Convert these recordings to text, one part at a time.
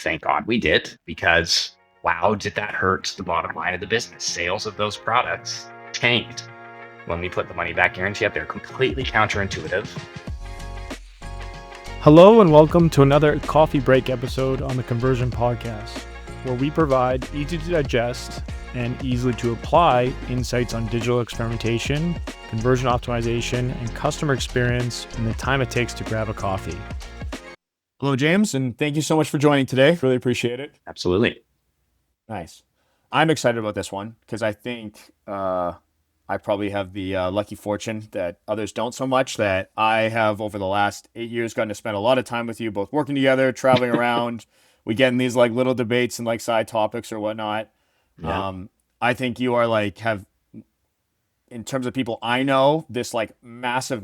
thank God we did, because wow, did that hurt the bottom line of the business. Sales of those products tanked when we put the money back guarantee up there. Completely counterintuitive. Hello and welcome to another coffee break episode on the Conversion Podcast, where we provide easy to digest and easily to apply insights on digital experimentation, conversion optimization, and customer experience in the time it takes to grab a coffee. Hello, James, and thank you so much for joining today. Really appreciate it. Absolutely. Nice. I'm excited about this one because I think I probably have the lucky fortune that others don't so much, that I have over the last 8 years gotten to spend a lot of time with you, both working together, traveling around. We get in these like little debates and like side topics or whatnot. Yeah. I think you are like in terms of people I know, this like massive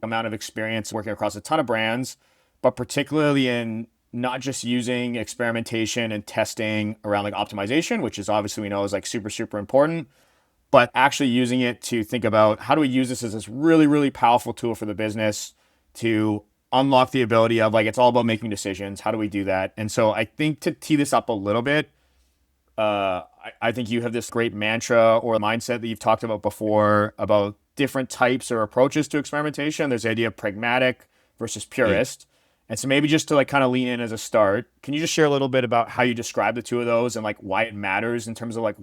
amount of experience working across a ton of brands, but particularly in not just using experimentation and testing around like optimization, which is obviously we know is like super important, but actually using it to think about how do we use this as this really, really powerful tool for the business to unlock the ability of like, it's all about making decisions. How do we do that? And so I think to tee this up a little bit, I think you have this great mantra or mindset that you've talked about before about different types or approaches to experimentation. There's the idea of pragmatic versus purist. And so maybe just to like kind of lean in as a start, can you just share a little bit about how you describe the two of those and like why it matters in terms of like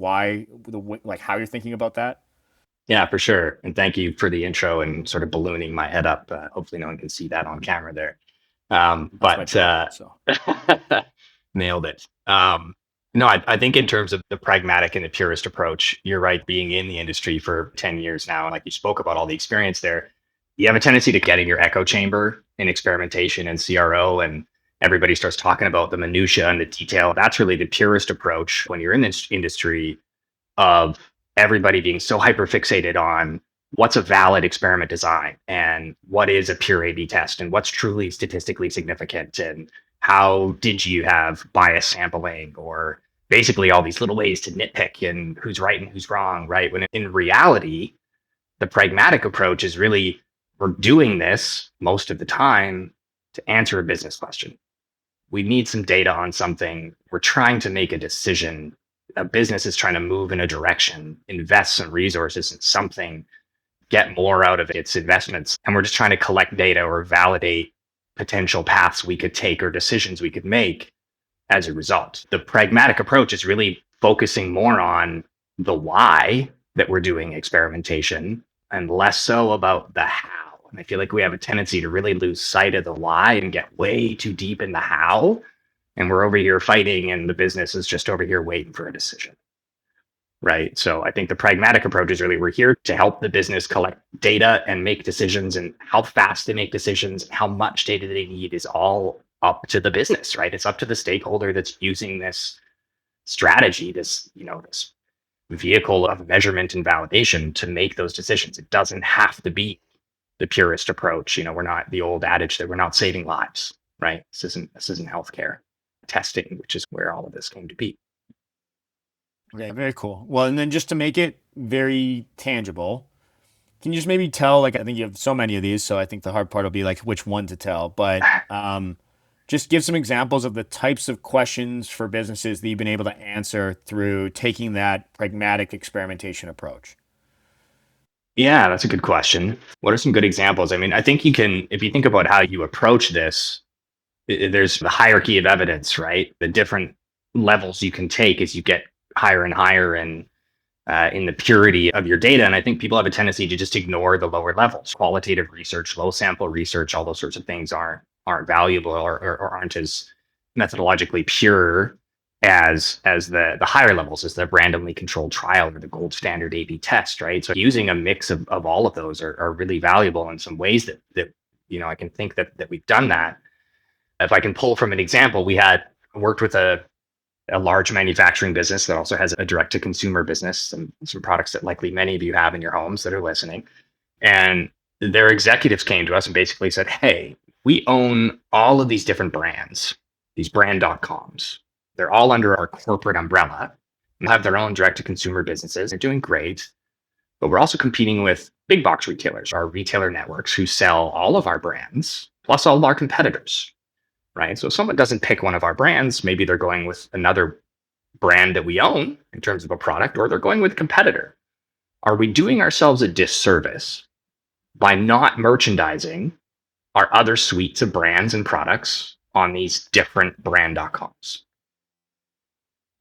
how you're thinking about that? Yeah, for sure. And thank you for the intro and sort of ballooning my head up. Hopefully no one can see that on camera there. Nailed it. No, I think in terms of the pragmatic and the purist approach, you're right. Being in the industry for 10 years now, and like you spoke about all the experience there, you have a tendency to get in your echo chamber in experimentation and CRO, and everybody starts talking about the minutia and the detail. That's really the purist approach when you're in this industry, of everybody being so hyper fixated on what's a valid experiment design and what is a pure A/B test and what's truly statistically significant and how did you have bias sampling, or basically all these little ways to nitpick and who's right and who's wrong, right? When in reality, the pragmatic approach is really, we're doing this most of the time to answer a business question. We need some data on something. We're trying to make a decision. A business is trying to move in a direction, invest some resources in something, get more out of its investments. And we're just trying to collect data or validate potential paths we could take or decisions we could make as a result. The pragmatic approach is really focusing more on the why that we're doing experimentation and less so about the how. And I feel like we have a tendency to really lose sight of the why and get way too deep in the how. And we're over here fighting and the business is just over here waiting for a decision. Right. So I think the pragmatic approach is really, we're here to help the business collect data and make decisions, and how fast they make decisions, how much data they need is all up to the business, right? It's up to the stakeholder that's using this strategy, this vehicle of measurement and validation to make those decisions. It doesn't have to be the purist approach. We're not the old adage that we're not saving lives, right? This isn't healthcare testing, which is where all of this came to be. Okay, very cool. Well, and then just to make it very tangible, can you just maybe tell, like, I think you have so many of these, so I think the hard part will be like which one to tell, but just give some examples of the types of questions for businesses that you've been able to answer through taking that pragmatic experimentation approach. Yeah, that's a good question. What are some good examples? I mean, I think you can, if you think about how you approach this, there's the hierarchy of evidence, right? The different levels you can take as you get higher and higher in the purity of your data. And I think people have a tendency to just ignore the lower levels. Qualitative research, low sample research, all those sorts of things aren't valuable or aren't as methodologically pure as the higher levels, as the randomly controlled trial or the gold standard A/B test, right? So using a mix of all of those are really valuable in some ways that I can think that we've done that. If I can pull from an example, we had worked with a large manufacturing business that also has a direct to consumer business, some products that likely many of you have in your homes that are listening. And their executives came to us and basically said, hey, we own all of these different brands, these brand.coms. They're all under our corporate umbrella and have their own direct to consumer businesses. They're doing great. But we're also competing with big box retailers, our retailer networks who sell all of our brands, plus all of our competitors. right? So if someone doesn't pick one of our brands, maybe they're going with another brand that we own in terms of a product, or they're going with a competitor. Are we doing ourselves a disservice by not merchandising our other suites of brands and products on these different brand.coms?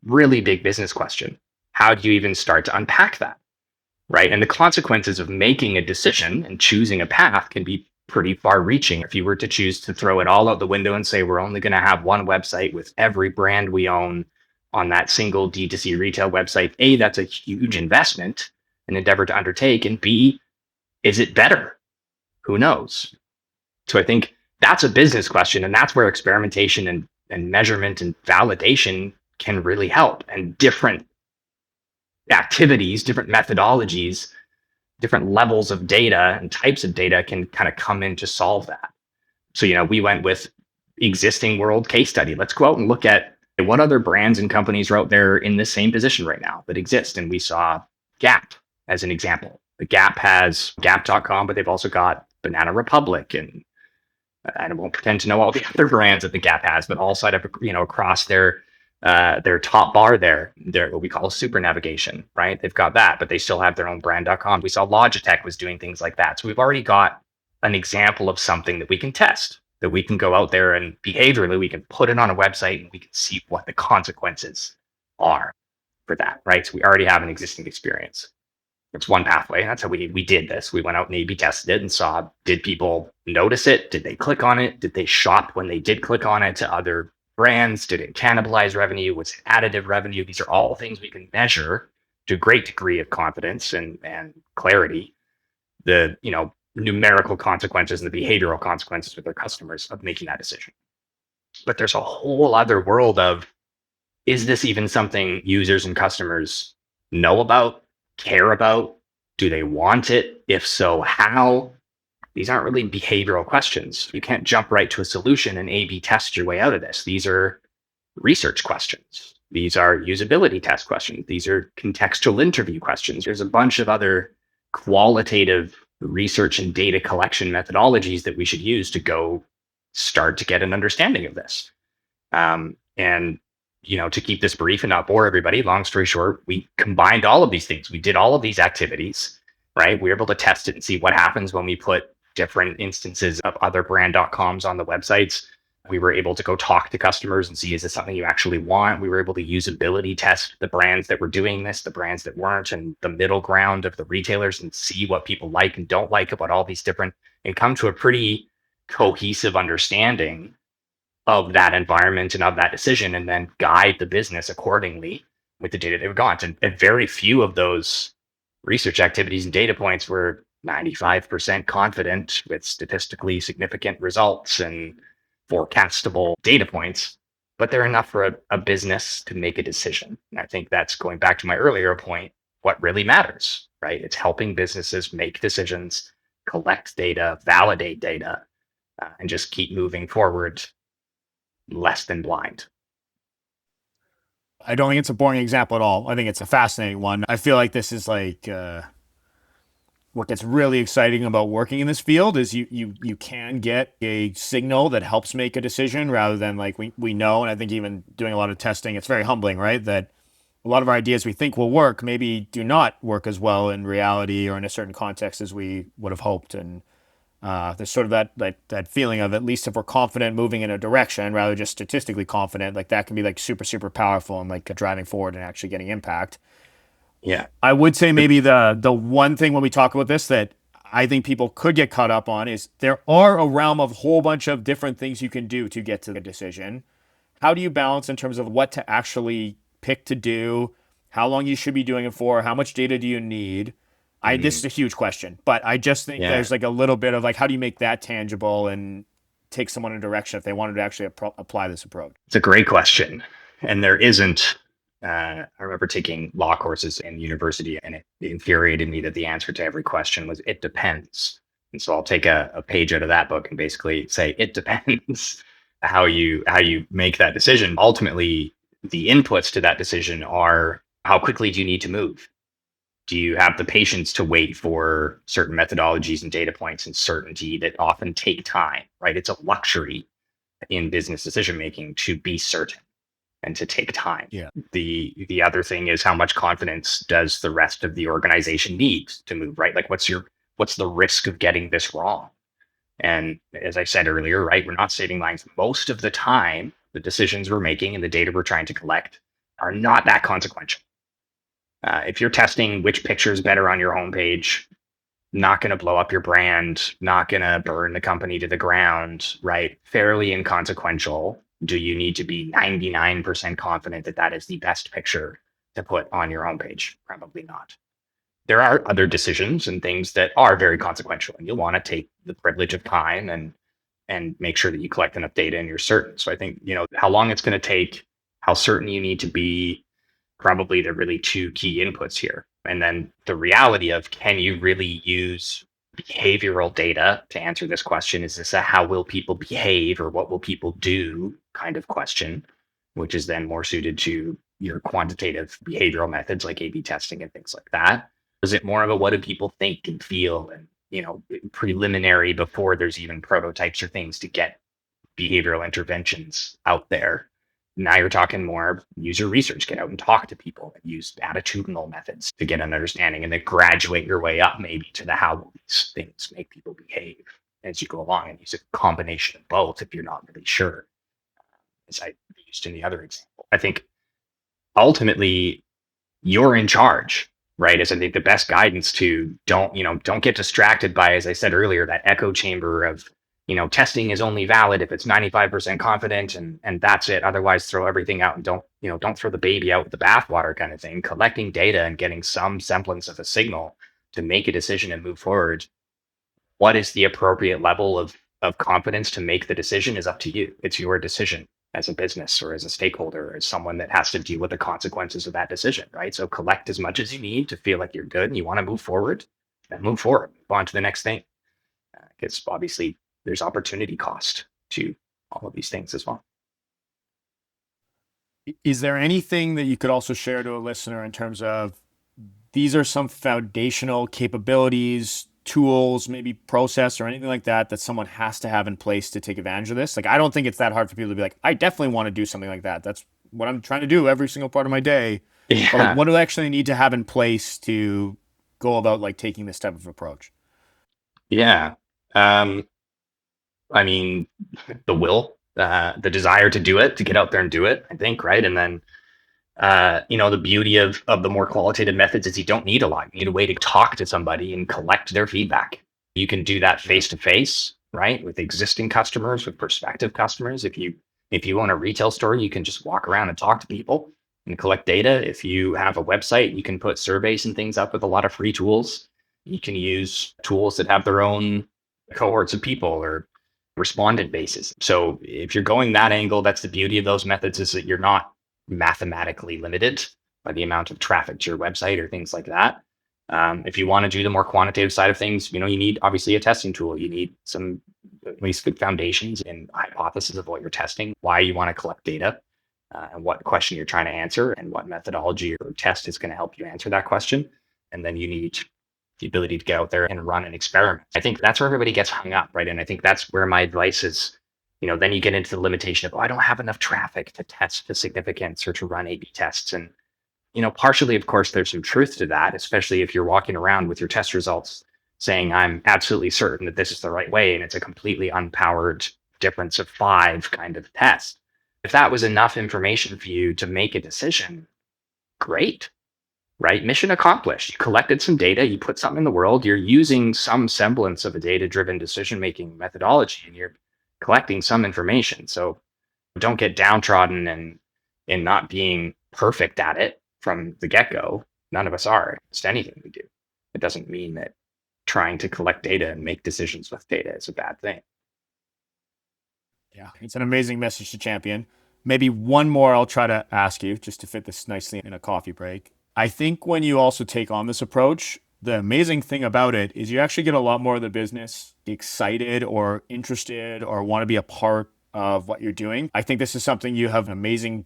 Really big business question. How do you even start to unpack that? Right. And the consequences of making a decision and choosing a path can be pretty far reaching. If you were to choose to throw it all out the window and say, we're only going to have one website with every brand we own on that single D2C retail website, A, that's a huge investment, an endeavor to undertake. And B, is it better? Who knows? So I think that's a business question. And that's where experimentation and measurement and validation can really help. And different activities, different methodologies, different levels of data and types of data can kind of come in to solve that. So, we went with existing world case study. Let's go out and look at what other brands and companies are out there in the same position right now that exist. And we saw Gap as an example. The Gap has Gap.com, but they've also got Banana Republic, and I won't pretend to know all the other brands that the Gap has, but all side up, across their top bar there, their what we call super navigation, right? They've got that, but they still have their own brand.com. We saw Logitech was doing things like that. So we've already got an example of something that we can test, that we can go out there and behaviorally, we can put it on a website and we can see what the consequences are for that, right? So we already have an existing experience. It's one pathway. That's how we did this. We went out and A/B tested it and saw, did people notice it? Did they click on it? Did they shop when they did click on it to other brands? Did it cannibalize revenue? Was it additive revenue? These are all things we can measure to a great degree of confidence and clarity. The numerical consequences and the behavioral consequences with their customers of making that decision. But there's a whole other world of, is this even something users and customers know about, care about? Do they want it? If so, how? These aren't really behavioral questions. You can't jump right to a solution and A/B test your way out of this. These are research questions. These are usability test questions. These are contextual interview questions. There's a bunch of other qualitative research and data collection methodologies that we should use to go start to get an understanding of this. And to keep this brief and not bore everybody, long story short, we combined all of these things. We did all of these activities, right? We were able to test it and see what happens when we put different instances of other brand.coms on the websites. We were able to go talk to customers and see, is this something you actually want? We were able to usability test the brands that were doing this, the brands that weren't, and the middle ground of the retailers, and see what people like and don't like about all these different, and come to a pretty cohesive understanding of that environment and of that decision, and then guide the business accordingly with the data they've got. And very few of those research activities and data points were 95% confident with statistically significant results and forecastable data points, but they're enough for a business to make a decision. And I think that's going back to my earlier point, what really matters, right? It's helping businesses make decisions, collect data, validate data, and just keep moving forward less than blind. I don't think it's a boring example at all. I think it's a fascinating one. I feel like this is like what gets really exciting about working in this field is you can get a signal that helps make a decision rather than like we know. And I think even doing a lot of testing, it's very humbling, right? That a lot of our ideas we think will work maybe do not work as well in reality or in a certain context as we would have hoped. And there's sort of that feeling of, at least if we're confident moving in a direction rather just statistically confident, like that can be like super, super powerful and like driving forward and actually getting impact. Yeah. I would say maybe the one thing when we talk about this that I think people could get caught up on is there are a realm of a whole bunch of different things you can do to get to the decision. How do you balance in terms of what to actually pick to do, how long you should be doing it for, how much data do you need? This is a huge question, but I just think there's like a little bit of like, how do you make that tangible and take someone in a direction if they wanted to actually apply this approach? It's a great question. And there isn't, I remember taking law courses in university, and it infuriated me that the answer to every question was, it depends. And so I'll take a page out of that book and basically say, it depends how you make that decision. Ultimately, the inputs to that decision are, how quickly do you need to move? Do you have the patience to wait for certain methodologies and data points and certainty that often take time, right? It's a luxury in business decision making to be certain and to take time. Yeah. The other thing is, how much confidence does the rest of the organization need to move, right? Like what's the risk of getting this wrong? And as I said earlier, right, we're not saving lives. Most of the time, the decisions we're making and the data we're trying to collect are not that consequential. If you're testing which picture is better on your homepage, not going to blow up your brand, not going to burn the company to the ground, right? Fairly inconsequential. Do you need to be 99% confident that that is the best picture to put on your homepage? Probably not. There are other decisions and things that are very consequential, and you'll want to take the privilege of time and make sure that you collect enough data and you're certain. So I think, how long it's going to take, how certain you need to be, probably the really two key inputs here. And then the reality of, can you really use behavioral data to answer this question? Is this a how will people behave or what will people do kind of question, which is then more suited to your quantitative behavioral methods like A/B testing and things like that? Is it more of a what do people think and feel and, preliminary before there's even prototypes or things to get behavioral interventions out there? Now you're talking more user research, get out and talk to people, use attitudinal methods to get an understanding, and then graduate your way up maybe to the how these things make people behave as you go along, and use a combination of both if you're not really sure, as I used in the other example. I think ultimately you're in charge, right? As I think the best guidance to don't get distracted by, as I said earlier, that echo chamber of, testing is only valid if it's 95% confident and that's it. Otherwise, throw everything out and don't throw the baby out with the bathwater kind of thing. Collecting data and getting some semblance of a signal to make a decision and move forward. What is the appropriate level of confidence to make the decision is up to you. It's your decision as a business or as a stakeholder or as someone that has to deal with the consequences of that decision, right? So collect as much as you need to feel like you're good and you want to move forward, then move forward, move on to the next thing. Because obviously there's opportunity cost to all of these things as well. Is there anything that you could also share to a listener in terms of these are some foundational capabilities, tools, maybe process or anything like that someone has to have in place to take advantage of this? Like, I don't think it's that hard for people to be like, I definitely want to do something like that. That's what I'm trying to do every single part of my day. Yeah. But like, what do I actually need to have in place to go about like taking this type of approach? Yeah. I mean, the will, the desire to do it, to get out there and do it, I think, right? And then, the beauty of the more qualitative methods is you don't need a lot. You need a way to talk to somebody and collect their feedback. You can do that face to face, right? With existing customers, with prospective customers. If you own a retail store, you can just walk around and talk to people and collect data. If you have a website, you can put surveys and things up with a lot of free tools. You can use tools that have their own cohorts of people or respondent bases. So if you're going that angle, that's the beauty of those methods, is that you're not mathematically limited by the amount of traffic to your website or things like that. If you want to do the more quantitative side of things, you need obviously a testing tool. You need some at least good foundations and hypothesis of what you're testing, why you want to collect data, and what question you're trying to answer, and what methodology or test is going to help you answer that question. And then you need the ability to get out there and run an experiment. I think that's where everybody gets hung up, right? And I think that's where my advice is, then you get into the limitation of, I don't have enough traffic to test the significance or to run A/B tests. And, partially, of course, there's some truth to that, especially if you're walking around with your test results saying, I'm absolutely certain that this is the right way, and it's a completely unpowered difference of 5 kind of test. If that was enough information for you to make a decision, great, right? Mission accomplished. You collected some data, you put something in the world, you're using some semblance of a data-driven decision-making methodology, and you're collecting some information. So don't get downtrodden and in not being perfect at it from the get-go. None of us are. Just anything we do. It doesn't mean that trying to collect data and make decisions with data is a bad thing. Yeah, it's an amazing message to champion. Maybe one more I'll try to ask you just to fit this nicely in a coffee break. I think when you also take on this approach, the amazing thing about it is you actually get a lot more of the business excited or interested or want to be a part of what you're doing. I think this is something you have an amazing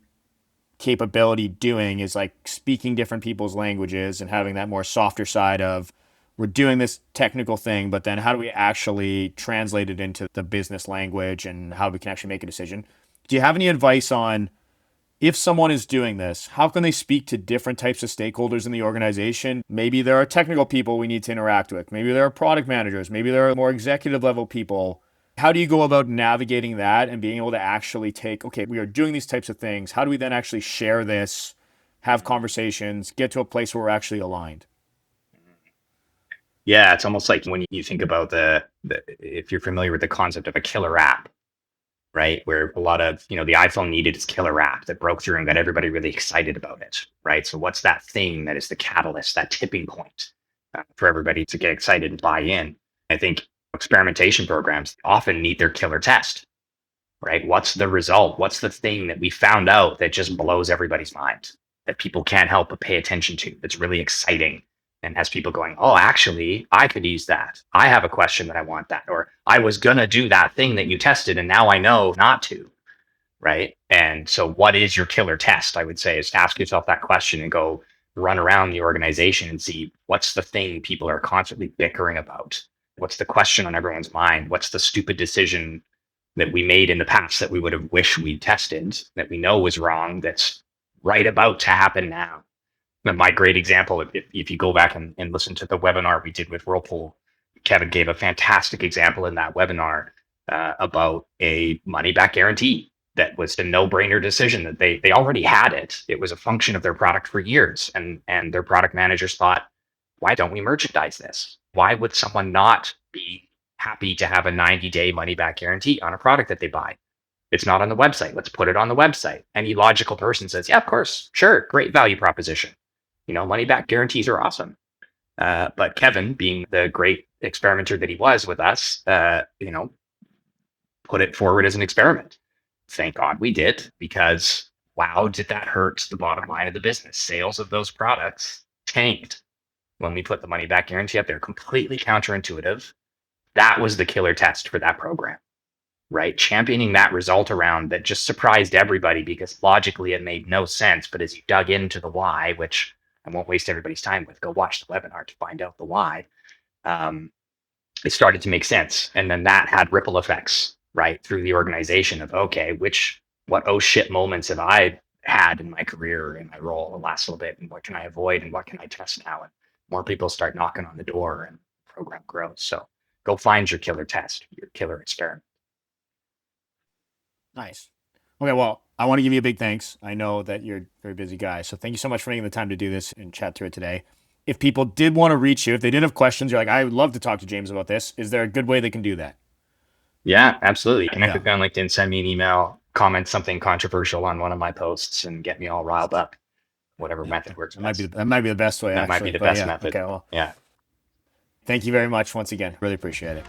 capability doing, is like speaking different people's languages and having that more softer side of we're doing this technical thing, but then how do we actually translate it into the business language and how we can actually make a decision? Do you have any advice on if someone is doing this, how can they speak to different types of stakeholders in the organization? Maybe there are technical people we need to interact with. Maybe there are product managers. Maybe there are more executive level people. How do you go about navigating that and being able to actually take, okay, we are doing these types of things. How do we then actually share this, have conversations, get to a place where we're actually aligned? Yeah, it's almost like when you think about if you're familiar with the concept of a killer app, right? Where a lot of, the iPhone needed its killer app that broke through and got everybody really excited about it, right? So what's that thing that is the catalyst, that tipping point for everybody to get excited and buy in? I think experimentation programs often need their killer test, right? What's the result? What's the thing that we found out that just blows everybody's mind, that people can't help but pay attention to, that's really exciting and has people going, oh, actually, I could use that. I have a question that I want that. Or I was going to do that thing that you tested and now I know not to. Right. And so, what is your killer test? I would say is ask yourself that question and go run around the organization and see what's the thing people are constantly bickering about. What's the question on everyone's mind? What's the stupid decision that we made in the past that we would have wished we tested that we know was wrong that's right about to happen now? And my great example, if you go back and listen to the webinar we did with Whirlpool, Kevin gave a fantastic example in that webinar about a money back guarantee that was a no-brainer decision that they already had it. It was a function of their product for years. And their product managers thought, why don't we merchandise this? Why would someone not be happy to have a 90-day money back guarantee on a product that they buy? It's not on the website. Let's put it on the website. Any logical person says, yeah, of course, sure, great value proposition. Money back guarantees are awesome. But Kevin, being the great experimenter that he was with us, put it forward as an experiment. Thank God we did, because wow, did that hurt the bottom line of the business? Sales of those products tanked when we put the money back guarantee up there. Completely counterintuitive. That was the killer test for that program, right? Championing that result around that just surprised everybody because logically it made no sense. But as you dug into the why, which I won't waste everybody's time with, go watch the webinar to find out the why. It started to make sense. And then that had ripple effects, right, through the organization of, okay, what oh shit moments have I had in my career or in my role the last little bit? And what can I avoid and what can I test now? And more people start knocking on the door and the program grows. So go find your killer test, your killer experiment. Nice. Okay, well, I want to give you a big thanks. I know that you're a very busy guy, so thank you so much for making the time to do this and chat through it today. If people did want to reach you, if they did have questions, you're like, I would love to talk to James about this. Is there a good way they can do that? Yeah, absolutely. Connect with me on LinkedIn, send me an email, comment something controversial on one of my posts and get me all riled up. Whatever method works best. That might be the best way. That might be the best method. Okay, well, yeah. thank you very much once again. Really appreciate it.